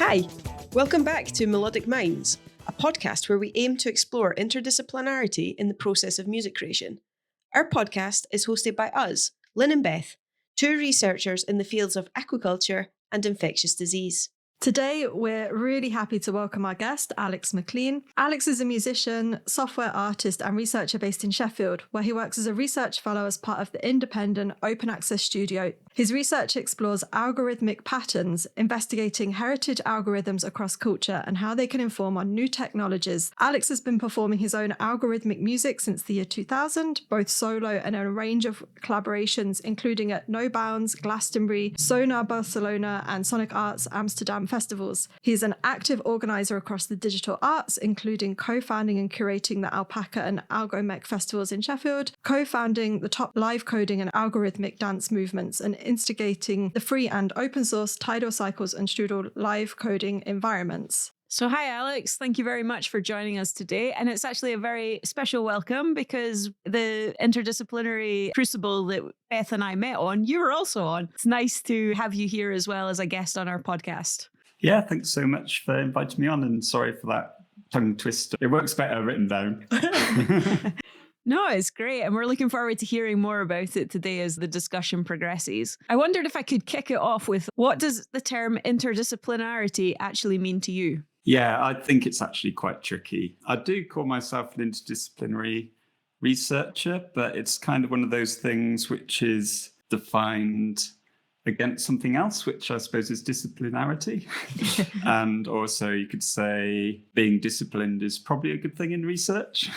Hi, welcome back to Melodic Minds, a podcast where we aim to explore interdisciplinarity in the process of music creation. Our podcast is hosted by us, Lynn and Beth, two researchers in the fields of aquaculture and infectious disease. Today, we're really happy to welcome our guest, Alex McLean. Alex is a musician, software artist, and researcher based in Sheffield, where he works as a research fellow as part of the independent open access studio. His research explores algorithmic patterns, investigating heritage algorithms across culture and how they can inform on new technologies. Alex has been performing his own algorithmic music since the year 2000, both solo and in a range of collaborations, including at No Bounds, Glastonbury, Sonar Barcelona, and Sonic Arts Amsterdam festivals. He's an active organizer across the digital arts, including co-founding and curating the Alpaca and Algorithmic festivals in Sheffield, co-founding the top live coding and algorithmic dance movements, and instigating the free and open source Tidal Cycles and Strudel live coding environments. So hi, Alex. Thank you very much for joining us today. And it's actually a very special welcome because the interdisciplinary crucible that Beth and I met on, you were also on. It's nice to have you here as well as a guest on our podcast. Yeah, thanks so much for inviting me on, and sorry for that tongue twister. It works better written down. No, it's great. And we're looking forward to hearing more about it today as the discussion progresses. I wondered if I could kick it off with, what does the term interdisciplinarity actually mean to you? Yeah, I think it's actually quite tricky. I do call myself an interdisciplinary researcher, but it's kind of one of those things which is defined against something else, which I suppose is disciplinarity. And also you could say being disciplined is probably a good thing in research,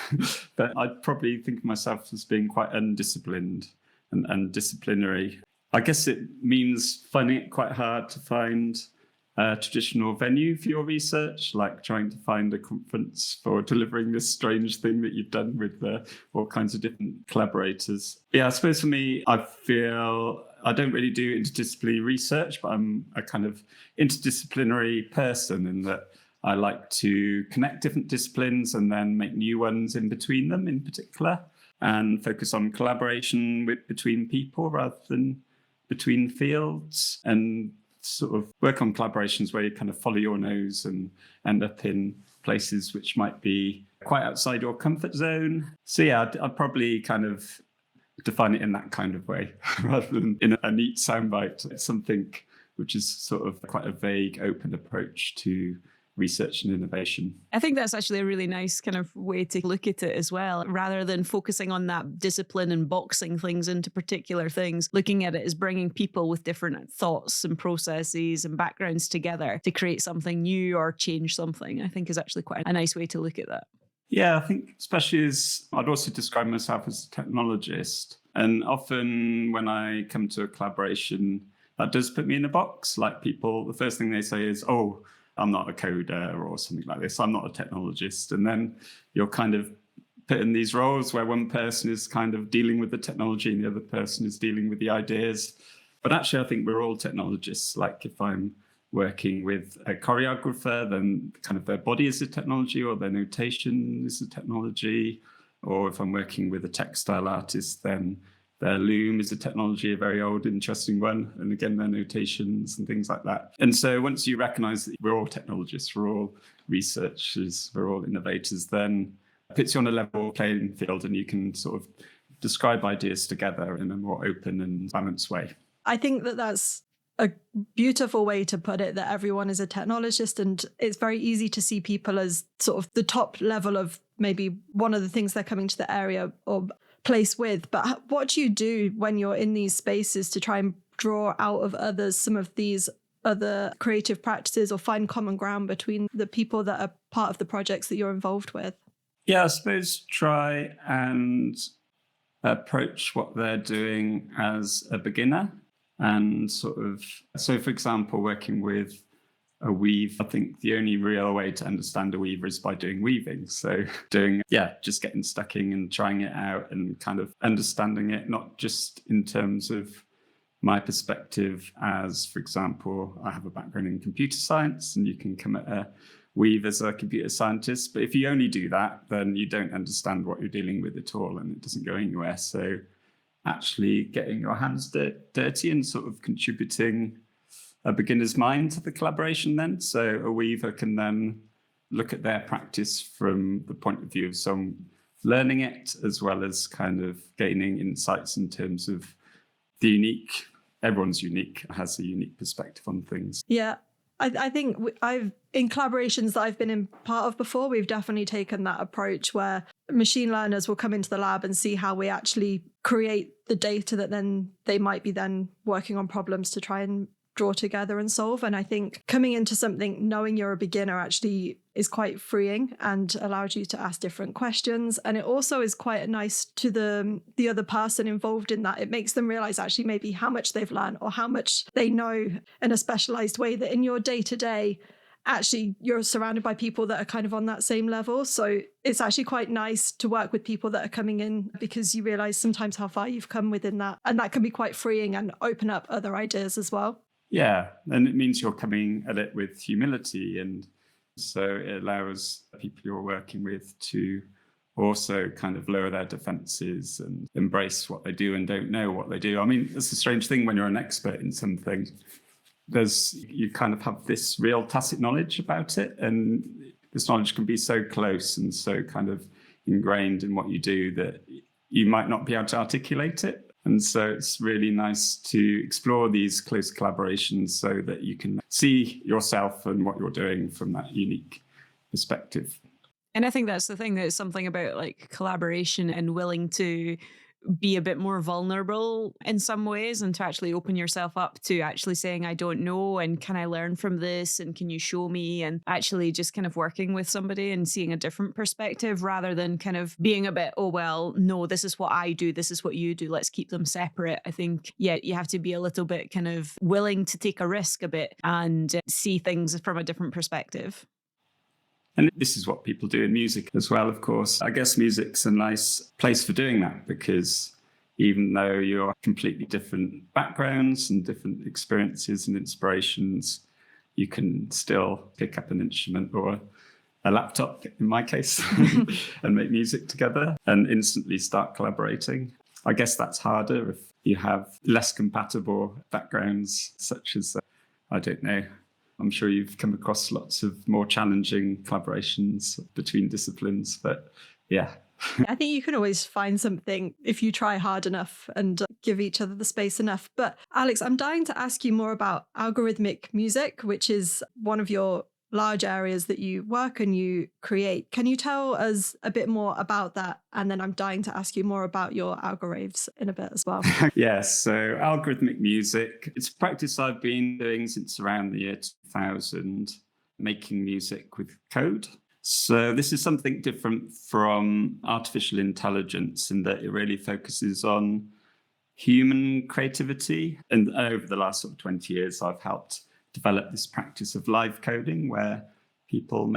but I'd probably think of myself as being quite undisciplined and disciplinary. I guess it means finding it quite hard to find a traditional venue for your research, like trying to find a conference for delivering this strange thing that you've done with all kinds of different collaborators. Yeah, I suppose for me, I feel I don't really do interdisciplinary research, but I'm a kind of interdisciplinary person in that I like to connect different disciplines and then make new ones in between them in particular, and focus on collaboration between people rather than between fields, and sort of work on collaborations where you kind of follow your nose and end up in places which might be quite outside your comfort zone. So yeah, I'd probably kind of define it in that kind of way rather than in a neat soundbite. It's something which is sort of quite a vague, open approach to research and innovation. I think that's actually a really nice kind of way to look at it as well. Rather than focusing on that discipline and boxing things into particular things, looking at it as bringing people with different thoughts and processes and backgrounds together to create something new or change something, I think is actually quite a nice way to look at that. Yeah, I think especially as I'd also describe myself as a technologist. And often when I come to a collaboration, that does put me in a box. Like people, the first thing they say is, oh, I'm not a coder or something like this. I'm not a technologist. And then you're kind of put in these roles where one person is kind of dealing with the technology and the other person is dealing with the ideas. But actually, I think we're all technologists. Like if I'm working with a choreographer, then kind of their body is a technology or their notation is a technology. Or if I'm working with a textile artist, then their loom is a technology, a very old, interesting one. And again, their notations and things like that. And so once you recognize that we're all technologists, we're all researchers, we're all innovators, then it puts you on a level playing field and you can sort of describe ideas together in a more open and balanced way. I think that that's a beautiful way to put it, that everyone is a technologist, and it's very easy to see people as sort of the top level of maybe one of the things they're coming to the area or place with. But what do you do when you're in these spaces to try and draw out of others some of these other creative practices or find common ground between the people that are part of the projects that you're involved with? Yeah, I suppose try and approach what they're doing as a beginner. And sort of, so for example, working with a weave, I think the only real way to understand a weaver is by doing weaving. So just getting stuck in and trying it out and kind of understanding it, not just in terms of my perspective as, for example, I have a background in computer science and you can come at a weave as a computer scientist. But if you only do that, then you don't understand what you're dealing with at all and it doesn't go anywhere. So actually getting your hands dirty and sort of contributing a beginner's mind to the collaboration then. So a weaver can then look at their practice from the point of view of someone learning it, as well as kind of gaining insights in terms of the unique. Everyone's unique, has a unique perspective on things. Yeah. I think in collaborations that I've been in part of before, we've definitely taken that approach where machine learners will come into the lab and see how we actually create the data that then they might be then working on problems to try and draw together and solve. And I think coming into something, knowing you're a beginner actually is quite freeing and allows you to ask different questions. And it also is quite nice to the other person involved in that. It makes them realize actually maybe how much they've learned or how much they know in a specialized way, that in your day-to-day, actually you're surrounded by people that are kind of on that same level. So it's actually quite nice to work with people that are coming in, because you realize sometimes how far you've come within that. And that can be quite freeing and open up other ideas as well. Yeah, and it means you're coming at it with humility, and so it allows people you're working with to also kind of lower their defenses and embrace what they do and don't know what they do. I mean, it's a strange thing when you're an expert in something. You kind of have this real tacit knowledge about it, and this knowledge can be so close and so kind of ingrained in what you do that you might not be able to articulate it. And so it's really nice to explore these close collaborations so that you can see yourself and what you're doing from that unique perspective. And I think that's the thing, that it's something about like collaboration and willing to be a bit more vulnerable in some ways, and to actually open yourself up to actually saying, I don't know, and can I learn from this, and can you show me, and actually just kind of working with somebody and seeing a different perspective, rather than kind of being a bit, oh, well, no, this is what I do, this is what you do, let's keep them separate. I think, yeah, you have to be a little bit kind of willing to take a risk a bit and see things from a different perspective. And this is what people do in music as well, of course. I guess music's a nice place for doing that, because even though you're completely different backgrounds and different experiences and inspirations, you can still pick up an instrument or a laptop, in my case, and make music together and instantly start collaborating. I guess that's harder if you have less compatible backgrounds, such as, I don't know, I'm sure you've come across lots of more challenging collaborations between disciplines, but yeah. I think you can always find something if you try hard enough and give each other the space enough. But Alex, I'm dying to ask you more about algorithmic music, which is one of your large areas that you work and you create. Can you tell us a bit more about that? And then I'm dying to ask you more about your Algoraves in a bit as well. Yes, so algorithmic music, it's a practice I've been doing since around the year 2000, making music with code. So this is something different from artificial intelligence in that it really focuses on human creativity. And over the last sort of 20 years, I've helped develop this practice of live coding, where people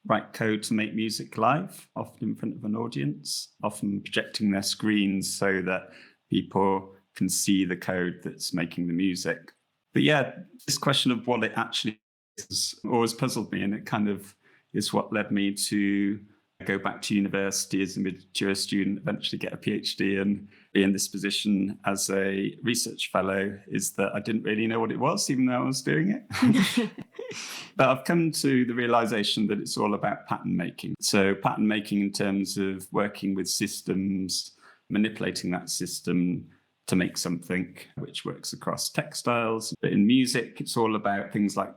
write code to make music live, often in front of an audience, often projecting their screens so that people can see the code that's making the music. But yeah, this question of what it actually is always puzzled me, and it kind of is what led me to go back to university as a mature student, eventually get a PhD and be in this position as a research fellow, is that I didn't really know what it was, even though I was doing it. But I've come to the realization that it's all about pattern making. So pattern making in terms of working with systems, manipulating that system to make something which works across textiles. But in music, it's all about things like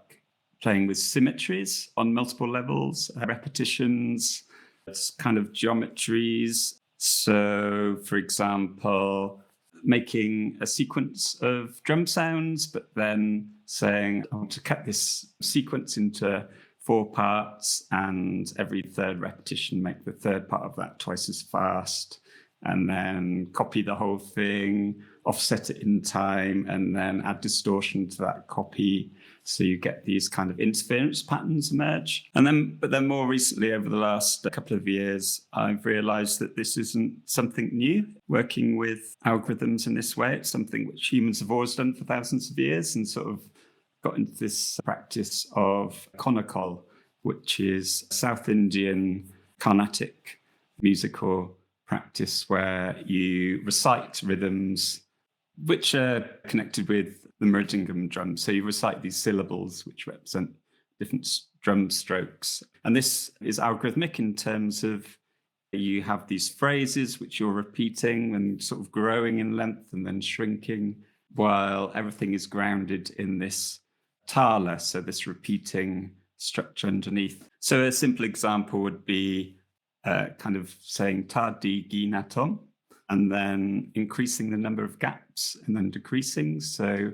playing with symmetries on multiple levels, repetitions, it's kind of geometries. So, for example, making a sequence of drum sounds, but then saying, I want to cut this sequence into 4 parts, and every third repetition, make the third part of that twice as fast, and then copy the whole thing, offset it in time, and then add distortion to that copy. So you get these kind of interference patterns emerge. But then more recently, over the last couple of years, I've realized that this isn't something new. Working with algorithms in this way, it's something which humans have always done for thousands of years, and sort of got into this practice of konnakol, which is South Indian Carnatic musical practice where you recite rhythms which are connected with the meridian drum. So you recite these syllables, which represent different drum strokes. And this is algorithmic in terms of you have these phrases which you're repeating and sort of growing in length and then shrinking, while everything is grounded in this tala, so this repeating structure underneath. So a simple example would be kind of saying ta di gi na tom, and then increasing the number of gaps and then decreasing. So,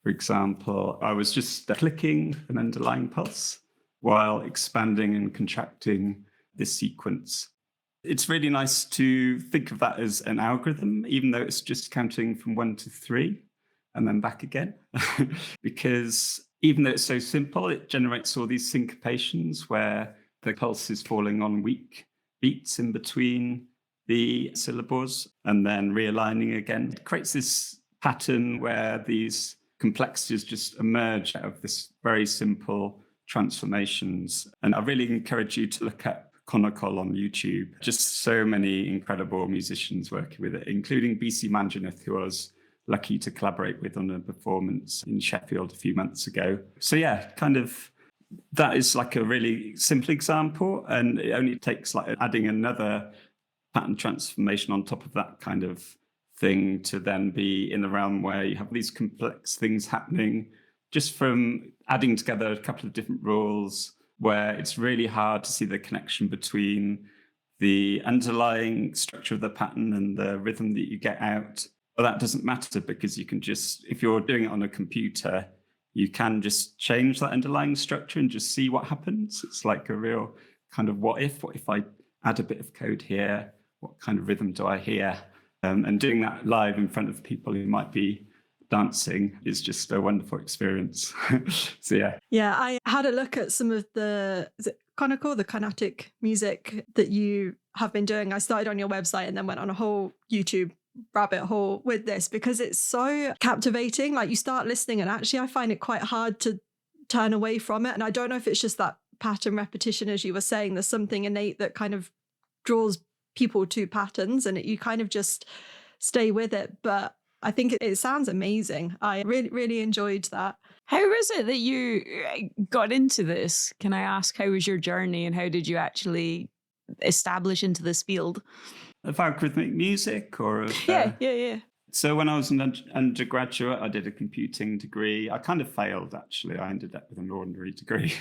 for example, I was just clicking an underlying pulse while expanding and contracting this sequence. It's really nice to think of that as an algorithm, even though it's just counting from 1 to 3 and then back again, because even though it's so simple, it generates all these syncopations where the pulse is falling on weak beats in between the syllables and then realigning again. It creates this pattern where these complexities just emerge out of this very simple transformations. And I really encourage you to look at konnakol on YouTube. Just so many incredible musicians working with it, including BC Manjanath, who I was lucky to collaborate with on a performance in Sheffield a few months ago. So yeah, kind of that is like a really simple example, and it only takes like adding another pattern transformation on top of that kind of thing to then be in the realm where you have these complex things happening just from adding together a couple of different rules, where it's really hard to see the connection between the underlying structure of the pattern and the rhythm that you get out. But that doesn't matter, because you can just, if you're doing it on a computer, you can just change that underlying structure and just see what happens. It's like a real kind of what if I add a bit of code here, what kind of rhythm do I hear? And doing that live in front of people who might be dancing is just a wonderful experience. So yeah. Yeah, I had a look at some of the konnakol, the Carnatic music that you have been doing. I started on your website and then went on a whole YouTube rabbit hole with this because it's so captivating. Like, you start listening and actually I find it quite hard to turn away from it. And I don't know if it's just that pattern repetition, as you were saying. There's something innate that kind of draws people to patterns and you kind of just stay with it. But I think it sounds amazing. I really enjoyed that. How was it that you got into this? Can I ask, how was your journey and how did you actually establish into this field? Of algorithmic music or of... Yeah. So when I was an undergraduate, I did a computing degree. I kind of failed, actually. I ended up with an ordinary degree.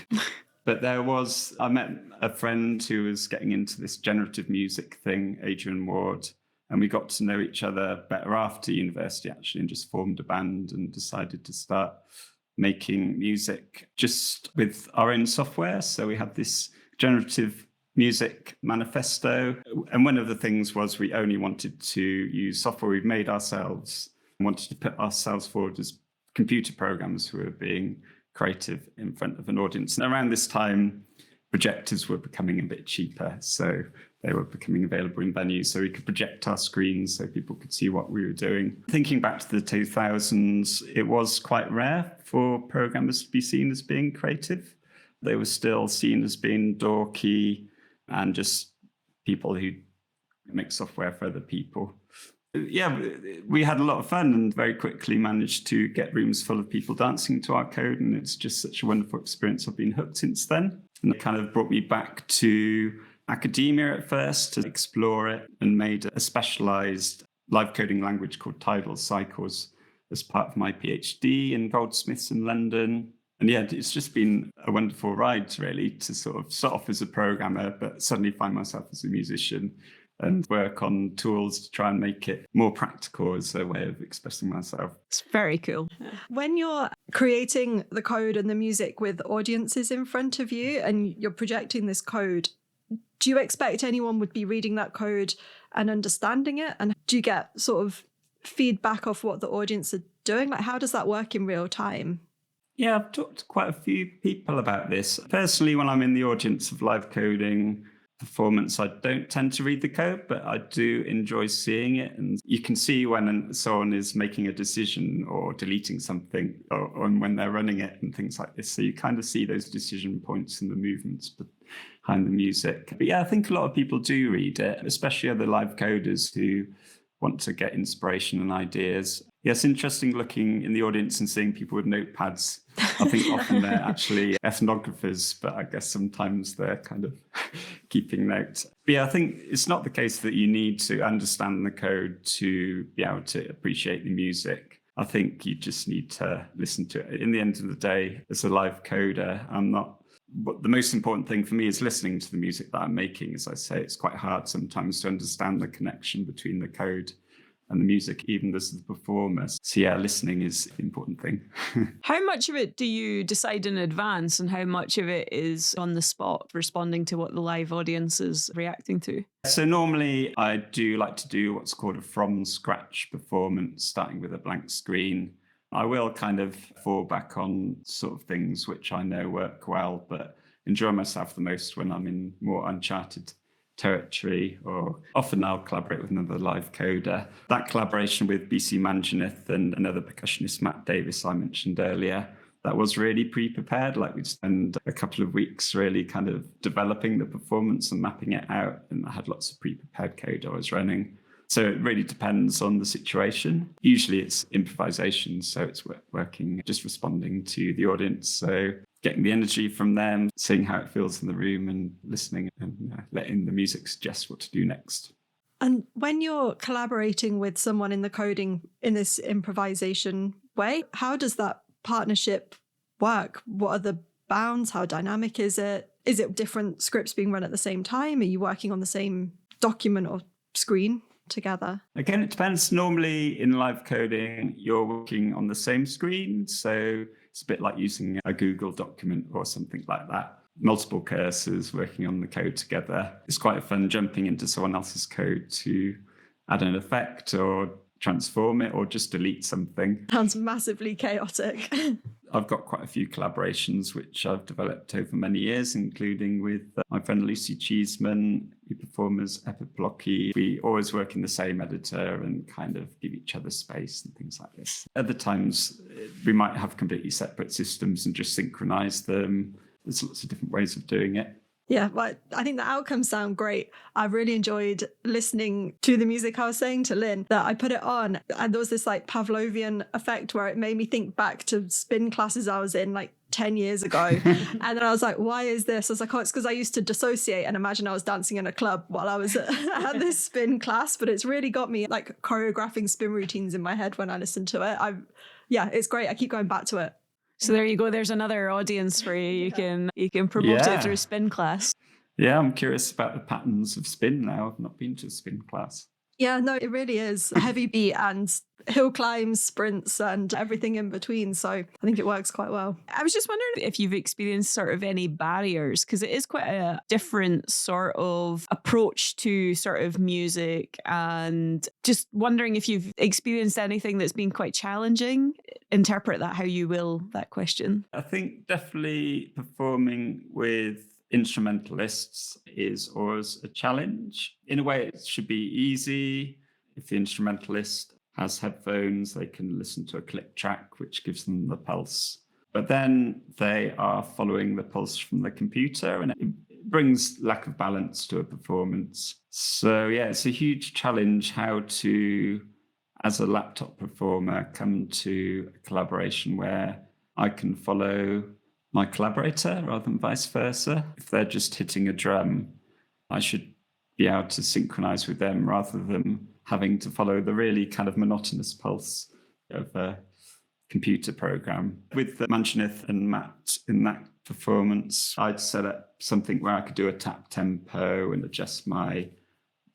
But I met a friend who was getting into this generative music thing, Adrian Ward, and we got to know each other better after university, actually, and just formed a band and decided to start making music just with our own software. So we had this generative music manifesto. And one of the things was we only wanted to use software we've made ourselves and wanted to put ourselves forward as computer programmers who were being creative in front of an audience. And around this time, projectors were becoming a bit cheaper. So they were becoming available in venues so we could project our screens so people could see what we were doing. Thinking back to the 2000s, it was quite rare for programmers to be seen as being creative. They were still seen as being dorky and just people who make software for other people. Yeah, we had a lot of fun and very quickly managed to get rooms full of people dancing to our code. And it's just such a wonderful experience. I've been hooked since then. And it kind of brought me back to academia at first to explore it, and made a specialized live coding language called Tidal Cycles as part of my PhD in Goldsmiths in London. And yeah, it's just been a wonderful ride, really, to sort of start off as a programmer, but suddenly find myself as a musician and work on tools to try and make it more practical as a way of expressing myself. It's very cool. When you're creating the code and the music with audiences in front of you and you're projecting this code, do you expect anyone would be reading that code and understanding it? And do you get sort of feedback of what the audience are doing? Like, how does that work in real time? Yeah, I've talked to quite a few people about this. Personally, when I'm in the audience of live coding performance, I don't tend to read the code, but I do enjoy seeing it. And you can see when someone is making a decision or deleting something or when they're running it and things like this. So you kind of see those decision points and the movements behind the music. But yeah, I think a lot of people do read it, especially other live coders who want to get inspiration and ideas. Yeah, it's interesting looking in the audience and seeing people with notepads. I think often they're actually ethnographers, but I guess sometimes they're kind of keeping notes. But yeah, I think it's not the case that you need to understand the code to be able to appreciate the music. I think you just need to listen to it. In the end of the day, as a live coder, but the most important thing for me is listening to the music that I'm making. As I say, it's quite hard sometimes to understand the connection between the code and the music, even as the performer. So yeah, listening is the important thing. How much of it do you decide in advance and how much of it is on the spot, responding to what the live audience is reacting to? So normally I do like to do what's called a from scratch performance, starting with a blank screen. I will kind of fall back on sort of things which I know work well, but enjoy myself the most when I'm in more uncharted territory, or often I'll collaborate with another live coder. That collaboration with BC Manjanith and another percussionist, Matt Davis, I mentioned earlier, that was really pre-prepared. Like we'd spend a couple of weeks really kind of developing the performance and mapping it out. And I had lots of pre-prepared code I was running. So it really depends on the situation. Usually it's improvisation, so it's working, just responding to the audience. So getting the energy from them, seeing how it feels in the room and listening and letting the music suggest what to do next. And when you're collaborating with someone in the coding in this improvisation way, how does that partnership work? What are the bounds? How dynamic is it? Is it different scripts being run at the same time? Are you working on the same document or screen together? Again, it depends. Normally in live coding, you're working on the same screen. So it's a bit like using a Google document or something like that. Multiple cursors working on the code together. It's quite fun jumping into someone else's code to add an effect or transform it or just delete something. Sounds massively chaotic. I've got quite a few collaborations which I've developed over many years, including with my friend Lucy Cheeseman, who performs Epiplocky. We always work in the same editor and kind of give each other space and things like this. Other times, we might have completely separate systems and just synchronize them. There's lots of different ways of doing it. Yeah, but I think the outcomes sound great. I really enjoyed listening to the music. I was saying to Lynn that I put it on and there was this like Pavlovian effect where it made me think back to spin classes I was in like 10 years ago. And then I was like, why is this? I was like, oh, it's because I used to dissociate and imagine I was dancing in a club while I was at this spin class. But it's really got me like choreographing spin routines in my head when I listen to it. Yeah, it's great. I keep going back to it. So there you go. There's another audience for you. You can promote it through spin class. Yeah, I'm curious about the patterns of spin now. I've not been to a spin class. Yeah, no, it really is heavy beat and hill climbs, sprints and everything in between. So I think it works quite well. I was just wondering if you've experienced sort of any barriers, because it is quite a different sort of approach to sort of music, and just wondering if you've experienced anything that's been quite challenging. Interpret that how you will, that question. I think definitely performing with instrumentalists is always a challenge. In a way, it should be easy. If the instrumentalist has headphones, they can listen to a click track, which gives them the pulse. But then they are following the pulse from the computer, and it brings lack of balance to a performance. So yeah, it's a huge challenge how to, as a laptop performer, come to a collaboration where I can follow my collaborator rather than vice versa. If they're just hitting a drum, I should be able to synchronize with them rather than having to follow the really kind of monotonous pulse of a computer program. With Manjanith and Matt in that performance, I'd set up something where I could do a tap tempo and adjust my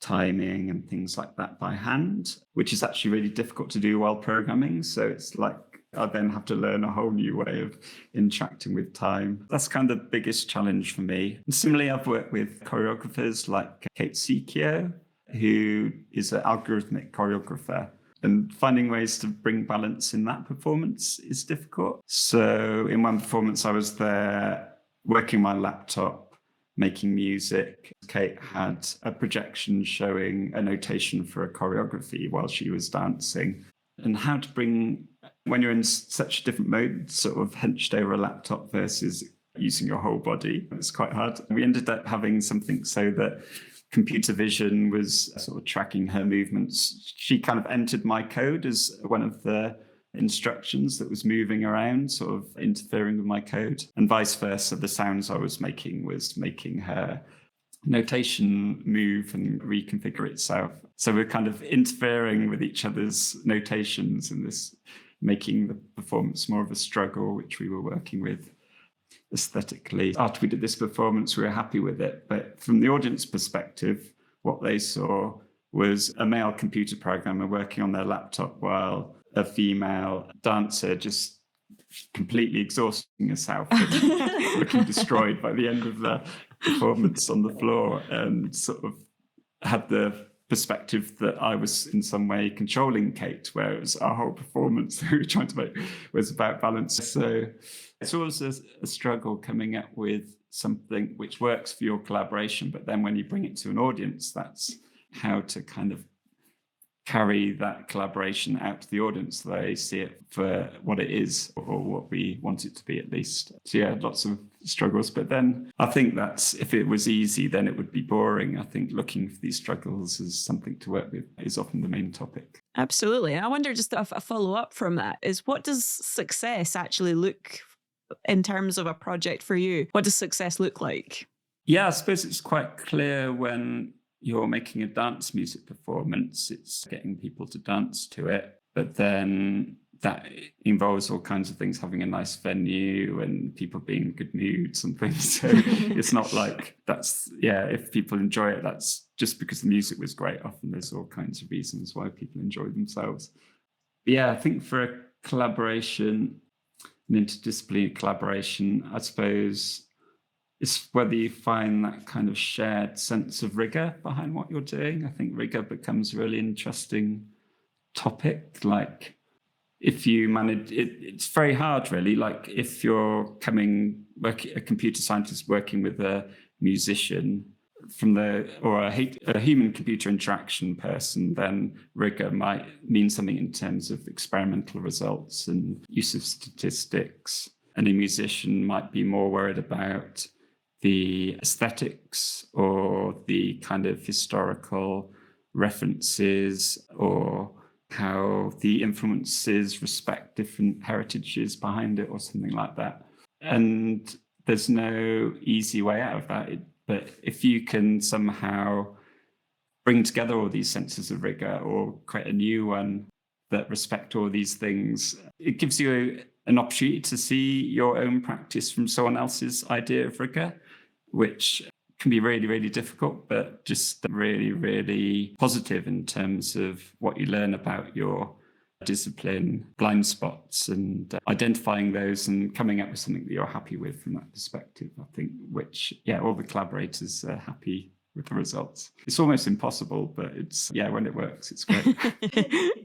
timing and things like that by hand, which is actually really difficult to do while programming. So it's like I then have to learn a whole new way of interacting with time. That's kind of the biggest challenge for me. And similarly, I've worked with choreographers like Kate Sikio, who is an algorithmic choreographer. And finding ways to bring balance in that performance is difficult. So in one performance, I was there working my laptop, making music. Kate had a projection showing a notation for a choreography while she was dancing. And how to bring, when you're in such a different mode, sort of hunched over a laptop versus using your whole body, it's quite hard. We ended up having something so that computer vision was sort of tracking her movements. She kind of entered my code as one of the instructions that was moving around, sort of interfering with my code, and vice versa. The sounds I was making her notation move and reconfigure itself. So we're kind of interfering with each other's notations and this making the performance more of a struggle, which we were working with aesthetically. After we did this performance, we were happy with it. But from the audience perspective, what they saw was a male computer programmer working on their laptop while a female dancer just completely exhausting herself and looking destroyed by the end of the performance on the floor, and sort of had the perspective that I was in some way controlling Kate, where it was our whole performance that we were trying to make was about balance. So it's always a struggle coming up with something which works for your collaboration, but then when you bring it to an audience, that's how to kind of carry that collaboration out to the audience so they see it for what it is, or what we want it to be at least. So yeah, lots of struggles. But then I think that's, if it was easy, then it would be boring. I think looking for these struggles as something to work with is often the main topic. Absolutely. And I wonder, just a follow up from that is, what does success actually look in terms of a project for you? What does success look like? Yeah, I suppose it's quite clear when you're making a dance music performance, it's getting people to dance to it. But then that involves all kinds of things, having a nice venue and people being in good moods and things. So it's not like that's, if people enjoy it, that's just because the music was great. Often there's all kinds of reasons why people enjoy themselves. But I think for a collaboration, an interdisciplinary collaboration, I suppose it's whether you find that kind of shared sense of rigor behind what you're doing. I think rigor becomes a really interesting topic. Like if you manage, it's very hard really. Like if you're a computer scientist working with a musician or a human computer interaction person, then rigor might mean something in terms of experimental results and use of statistics. And a musician might be more worried about the aesthetics or the kind of historical references, or how the influences respect different heritages behind it, or something like that. And there's no easy way out of that. But if you can somehow bring together all these senses of rigor, or create a new one that respect all these things, it gives you an opportunity to see your own practice from someone else's idea of rigor, which can be really, really difficult, but just really, really positive in terms of what you learn about your discipline, blind spots, and identifying those and coming up with something that you're happy with from that perspective, I think, which, all the collaborators are happy with the results. It's almost impossible, but it's, when it works, it's great.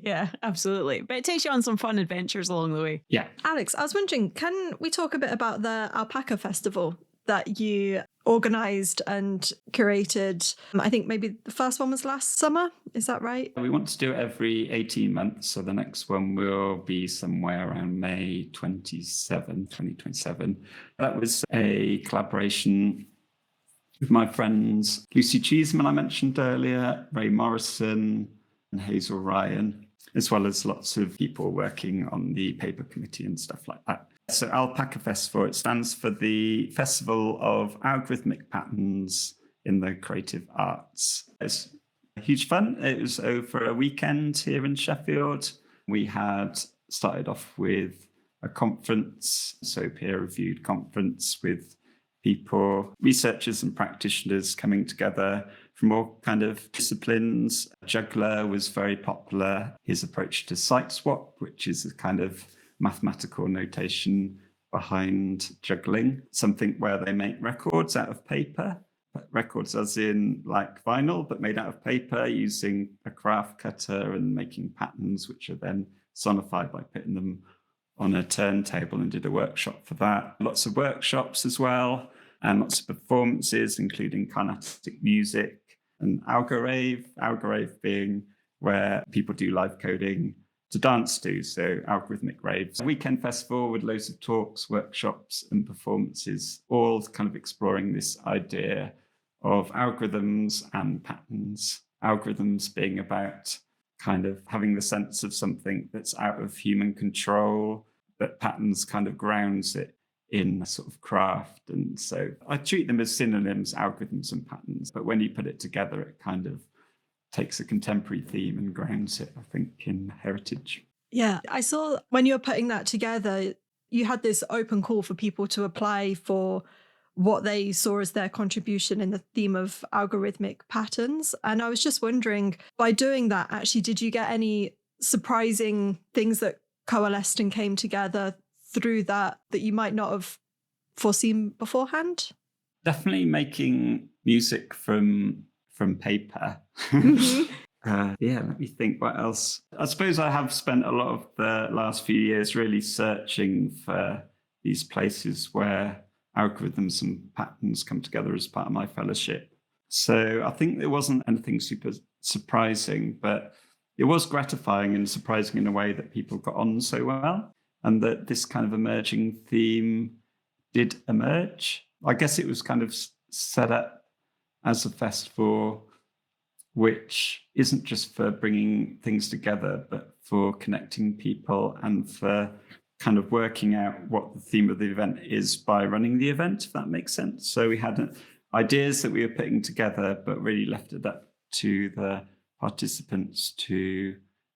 Yeah, absolutely. But it takes you on some fun adventures along the way. Yeah. Alex, I was wondering, can we talk a bit about the Alpaca Festival that you organised and curated? I think maybe the first one was last summer. Is that right? We want to do it every 18 months. So the next one will be somewhere around May 2027. That was a collaboration with my friends Lucy Cheeseman, I mentioned earlier, Ray Morrison and Hazel Ryan, as well as lots of people working on the paper committee and stuff like that. So Alpaca Festival, it stands for the Festival of Algorithmic Patterns in the Creative Arts. It's huge fun. It was over a weekend here in Sheffield. We had started off with a conference, so peer-reviewed conference with people, researchers and practitioners coming together from all kind of disciplines. Juggler was very popular. His approach to site swap, which is a kind of mathematical notation behind juggling, something where they make records out of paper, records as in like vinyl, but made out of paper using a craft cutter and making patterns, which are then sonified by putting them on a turntable, and did a workshop for that. Lots of workshops as well, and lots of performances, including Carnatic music and Algorave being where people do live coding to dance to, so algorithmic raves. A weekend festival with loads of talks, workshops and performances, all kind of exploring this idea of algorithms and patterns. Algorithms being about kind of having the sense of something that's out of human control, but patterns kind of grounds it in sort of craft. And so I treat them as synonyms, algorithms and patterns, but when you put it together, it kind of takes a contemporary theme and grounds it, I think, in heritage. Yeah, I saw when you were putting that together, you had this open call for people to apply for what they saw as their contribution in the theme of algorithmic patterns. And I was just wondering, by doing that, actually, did you get any surprising things that coalesced and came together through that you might not have foreseen beforehand? Definitely making music from paper. Yeah, let me think what else. I suppose I have spent a lot of the last few years really searching for these places where algorithms and patterns come together as part of my fellowship. So I think there wasn't anything super surprising, but it was gratifying and surprising in a way that people got on so well, and that this kind of emerging theme did emerge. I guess it was kind of set up as a festival which isn't just for bringing things together, but for connecting people and for kind of working out what the theme of the event is by running the event, if that makes sense. So we had ideas that we were putting together, but really left it up to the participants to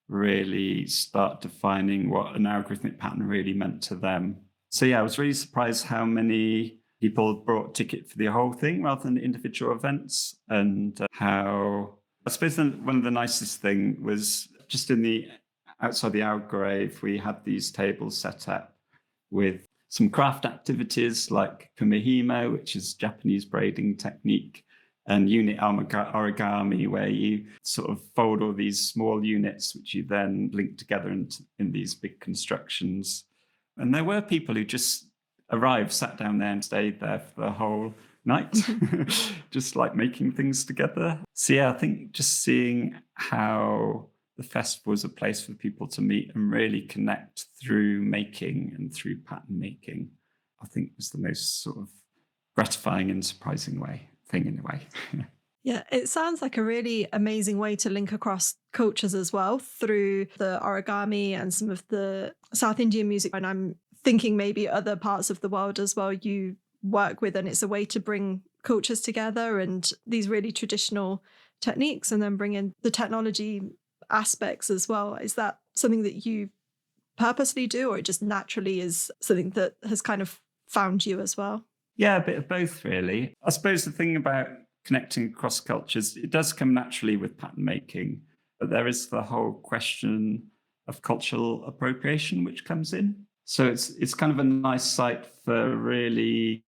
really start defining what an algorithmic pattern really meant to them. So yeah, I was really surprised how many people brought ticket for the whole thing rather than individual events, and how I suppose one of the nicest thing was just outside the Algorave, we had these tables set up with some craft activities like kumihimo, which is Japanese braiding technique, and unit origami, where you sort of fold all these small units, which you then link together in these big constructions. And there were people who just arrived, sat down there and stayed there for the whole night, just like making things together. So yeah, I think just seeing how the festival is a place for people to meet and really connect through making and through pattern making, I think was the most sort of gratifying and surprising thing in a way. Yeah, it sounds like a really amazing way to link across cultures as well through the origami and some of the South Indian music. And I'm thinking maybe other parts of the world as well you work with, and it's a way to bring cultures together and these really traditional techniques, and then bring in the technology aspects as well. Is that something that you purposely do, or it just naturally is something that has kind of found you as well? Yeah, a bit of both, really. I suppose the thing about connecting across cultures, it does come naturally with pattern making, but there is the whole question of cultural appropriation which comes in. So it's kind of a nice site for really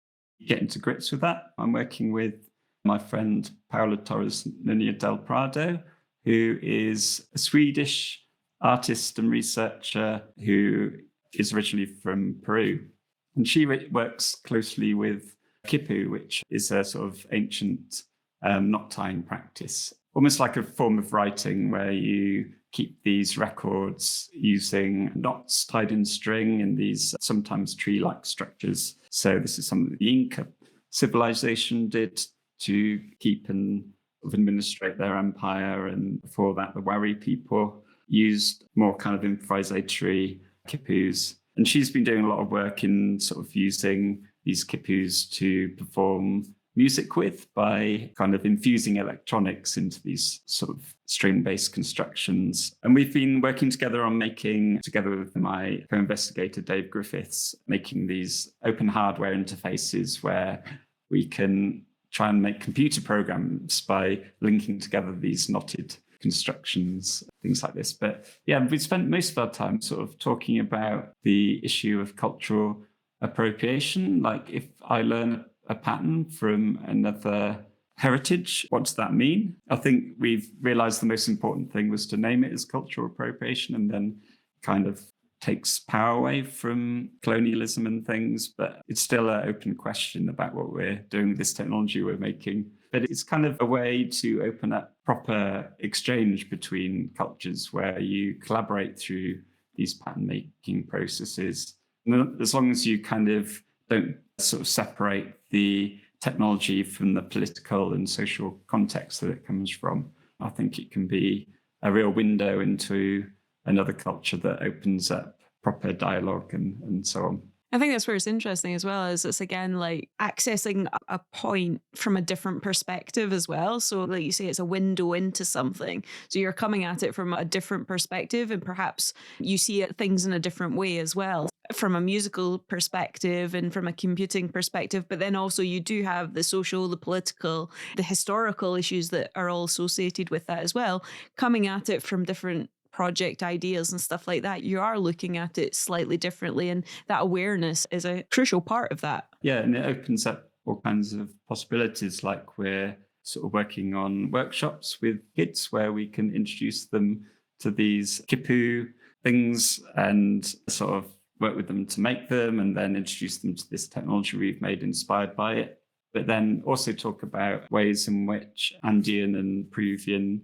getting to grips with that. I'm working with my friend Paola Torres Núñez del Prado, who is a Swedish artist and researcher who is originally from Peru. And she works closely with khipu, which is a sort of ancient knot tying practice, almost like a form of writing where you keep these records using knots tied in string in these sometimes tree-like structures. So this is something the Inca civilization did to keep and administrate their empire. And before that, the Wari people used more kind of improvisatory khipus. And she's been doing a lot of work in sort of using these khipus to perform music with by kind of infusing electronics into these sort of string-based constructions. And we've been working together on making, together with my co-investigator Dave Griffiths, making these open hardware interfaces where we can try and make computer programs by linking together these knotted constructions, things like this. But yeah, we spent most of our time sort of talking about the issue of cultural appropriation. Like, if I learn a pattern from another heritage, what does that mean? I think we've realized the most important thing was to name it as cultural appropriation, and then kind of takes power away from colonialism and things. But it's still an open question about what we're doing with this technology we're making. But it's kind of a way to open up proper exchange between cultures where you collaborate through these pattern making processes. And as long as you kind of don't sort of separate the technology from the political and social context that it comes from. I think it can be a real window into another culture that opens up proper dialogue and so on. I think that's where it's interesting as well, is it's again like accessing a point from a different perspective as well. So like you say, it's a window into something. So you're coming at it from a different perspective, and perhaps you see things in a different way as well, from a musical perspective and from a computing perspective. But then also you do have the social, the political, the historical issues that are all associated with that as well, coming at it from different project ideas and stuff like that. You are looking at it slightly differently, and that awareness is a crucial part of that. Yeah, and it opens up all kinds of possibilities. Like we're sort of working on workshops with kids where we can introduce them to these khipu things and sort of work with them to make them, and then introduce them to this technology we've made inspired by it. But then also talk about ways in which Andean and Peruvian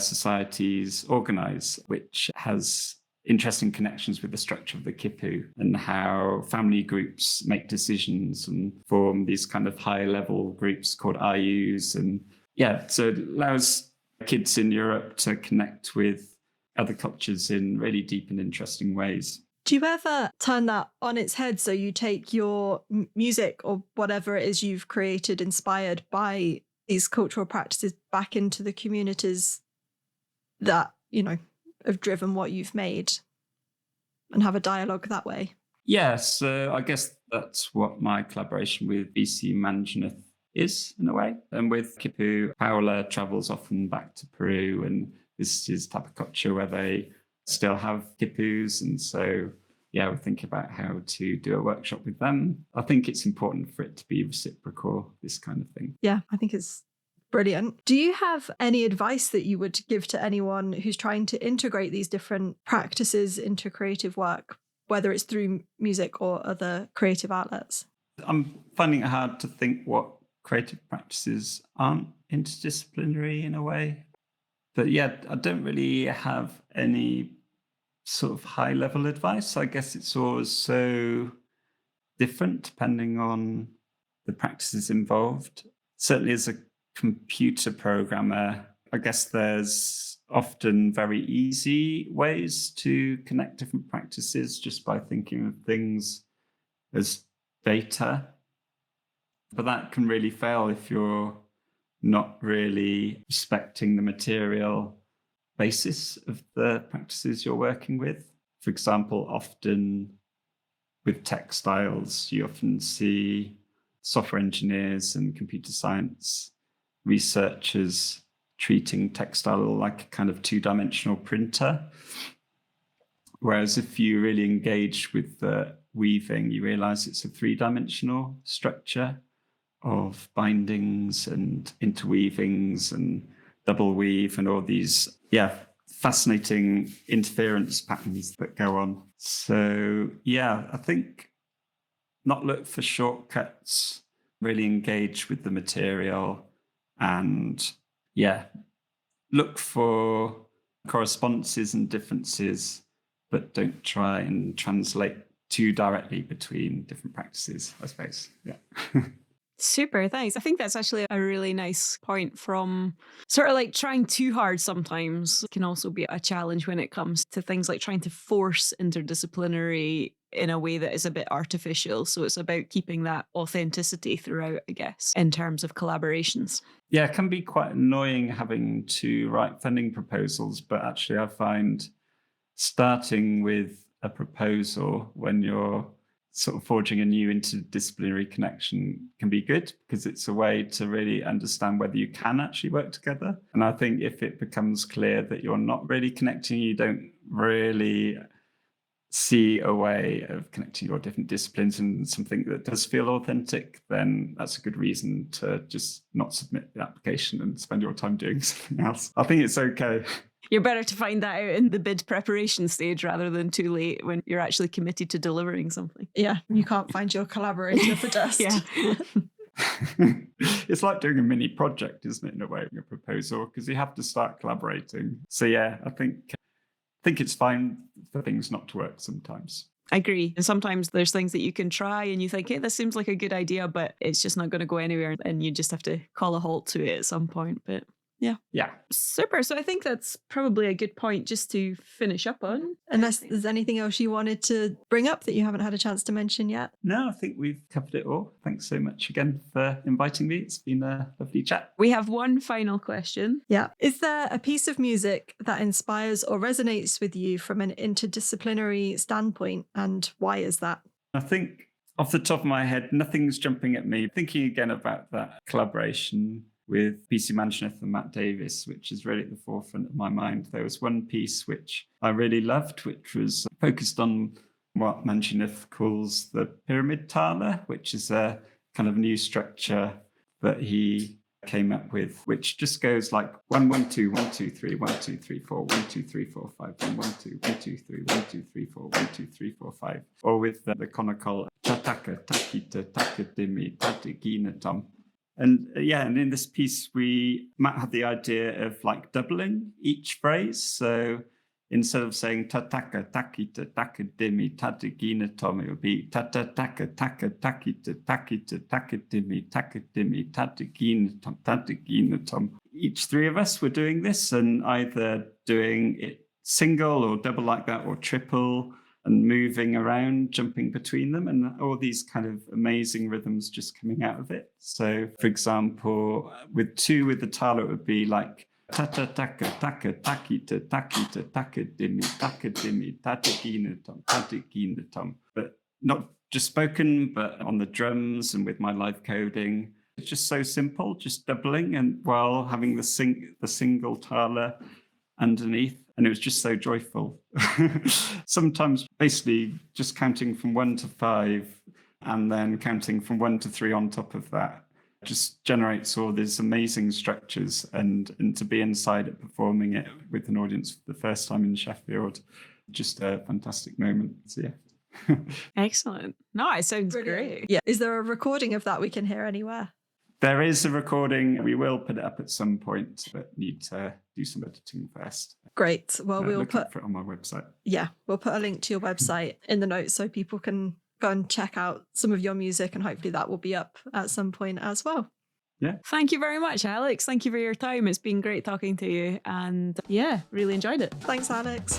societies organize, which has interesting connections with the structure of the khipu and how family groups make decisions and form these kind of high level groups called IUs. And yeah, so it allows kids in Europe to connect with other cultures in really deep and interesting ways. Do you ever turn that on its head? So you take your music or whatever it is you've created inspired by these cultural practices back into the communities that, you know, have driven what you've made, and have a dialogue that way? Yeah, so I guess that's what my collaboration with BC Manjanith is, in a way. And with khipu, Paola travels often back to Peru, and this is type of culture where they still have khipus. And so, yeah, we're thinking about how to do a workshop with them. I think it's important for it to be reciprocal, this kind of thing. Yeah, I think it's brilliant. Do you have any advice that you would give to anyone who's trying to integrate these different practices into creative work, whether it's through music or other creative outlets? I'm finding it hard to think what creative practices aren't interdisciplinary in a way. But yeah, I don't really have any sort of high level advice. I guess it's always so different depending on the practices involved. Certainly as a computer programmer, I guess there's often very easy ways to connect different practices just by thinking of things as data. But that can really fail if you're not really respecting the material basis of the practices you're working with. For example, often with textiles, you often see software engineers and computer science researchers treating textile like a kind of two-dimensional printer. Whereas if you really engage with the weaving, you realize it's a three-dimensional structure of bindings and interweavings and double weave and all these, fascinating interference patterns that go on. So, I think not look for shortcuts, really engage with the material, and look for correspondences and differences, but don't try and translate too directly between different practices, I suppose. Yeah. Super, thanks. I think that's actually a really nice point from sort of like trying too hard sometimes can also be a challenge when it comes to things like trying to force interdisciplinary in a way that is a bit artificial. So it's about keeping that authenticity throughout, I guess, in terms of collaborations. Yeah, it can be quite annoying having to write funding proposals, but actually I find starting with a proposal when you're sort of forging a new interdisciplinary connection can be good, because it's a way to really understand whether you can actually work together. And I think if it becomes clear that you're not really connecting, you don't really see a way of connecting your different disciplines and something that does feel authentic, then that's a good reason to just not submit the application and spend your time doing something else. I think it's okay. You're better to find that out in the bid preparation stage rather than too late when you're actually committed to delivering something. Yeah, you can't find your collaborator for dust. Yeah. It's like doing a mini project, isn't it, in a way, a proposal, because you have to start collaborating. So I think it's fine for things not to work sometimes. I agree. And sometimes there's things that you can try and you think, hey, this seems like a good idea, but it's just not going to go anywhere. And you just have to call a halt to it at some point. But yeah. Super. So I think that's probably a good point just to finish up on. Unless there's anything else you wanted to bring up that you haven't had a chance to mention yet. No, I think we've covered it all. Thanks so much again for inviting me. It's been a lovely chat. We have one final question. Yeah. Is there a piece of music that inspires or resonates with you from an interdisciplinary standpoint, and why is that? I think off the top of my head, nothing's jumping at me. Thinking again about that collaboration with P.C. Manshnith and Matt Davis, which is really at the forefront of my mind. There was one piece which I really loved, which was focused on what Manshnith calls the pyramid taler, which is a kind of new structure that he came up with, which just goes like 1 1 2 1 2 3 1 2 3 4 1 2 3 4 5 1 1 2 1 2 3 1 2 3 4 1 2 3 4 5, or with the konnakol tataka takita takadimi tatigina tom. And and in this piece, Matt had the idea of like doubling each phrase. So instead of saying tataka takita takadimi tatigina tom, it would be tatataka taka takita takita takadimi takadimi tatigina tom. Each three of us were doing this and either doing it single or double like that or triple, and moving around, jumping between them, and all these kind of amazing rhythms just coming out of it. So, for example, with the taler, it would be like tata taka taka takita takita takadimi takadimi tatigina tom, but not just spoken, but on the drums and with my live coding. It's just so simple, just doubling, and while having the single taler underneath. And it was just so joyful. Sometimes basically just counting from 1 to 5 and then counting from 1 to 3 on top of that just generates all these amazing structures. And to be inside it, performing it with an audience for the first time in Sheffield, just a fantastic moment. So yeah. Excellent. No, it sounds great. Yeah. Is there a recording of that we can hear anywhere? There is a recording. We will put it up at some point, but need to do some editing first. Great. Well, we'll put for it on my website. Yeah, we'll put a link to your website in the notes so people can go and check out some of your music, and hopefully that will be up at some point as well. Yeah. Thank you very much, Alex. Thank you for your time. It's been great talking to you, and really enjoyed it. Thanks, Alex.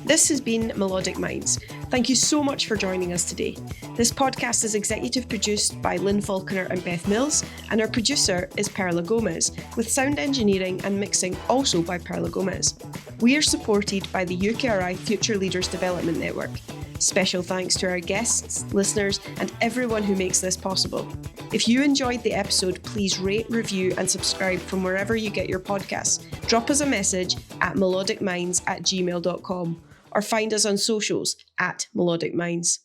This has been Melodic Minds. Thank you so much for joining us today. This podcast is executive produced by Lynn Falconer and Beth Mills, and our producer is Paola Gomez, with sound engineering and mixing also by Paola Gomez. We are supported by the UKRI Future Leaders Development Network. Special thanks to our guests, listeners, and everyone who makes this possible. If you enjoyed the episode, please rate, review, and subscribe from wherever you get your podcasts. Drop us a message at melodicminds@gmail.com or find us on socials at Melodic Minds.